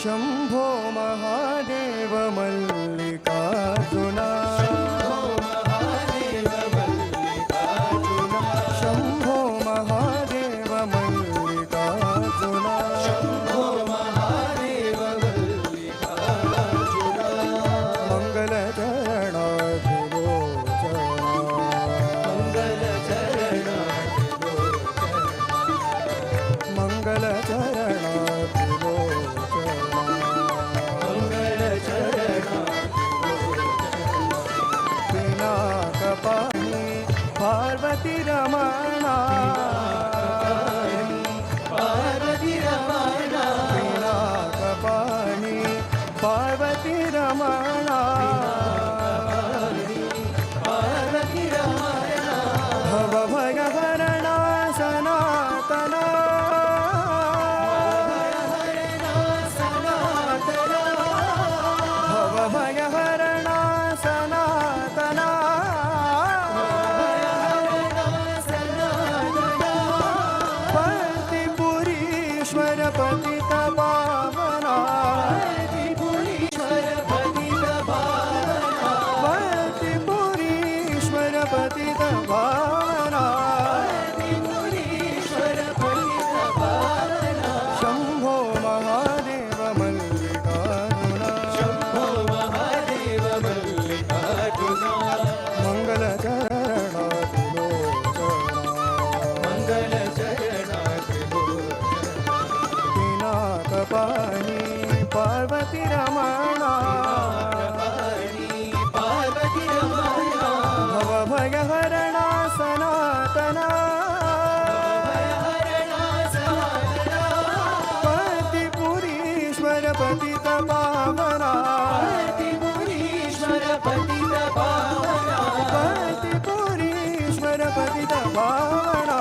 शंभो महादेव मल्लिकार्जुना शंभो महादेव मल्लिकार्जुना पार्वती रमणा पिनाकपाणि पार्वती रमणा भवभयहरणा सनातना भवभयहरणा सनातना पतित पावना वर्तिपुरीश्वर पतित पावना शंभो महादेव मल्लिकार्जुना पाणी पार्वती रमणा भवभयहरणा सनातना वर्तिपुरीश्वर पतित पावना वर्तिपुरीश्वर पतित पावना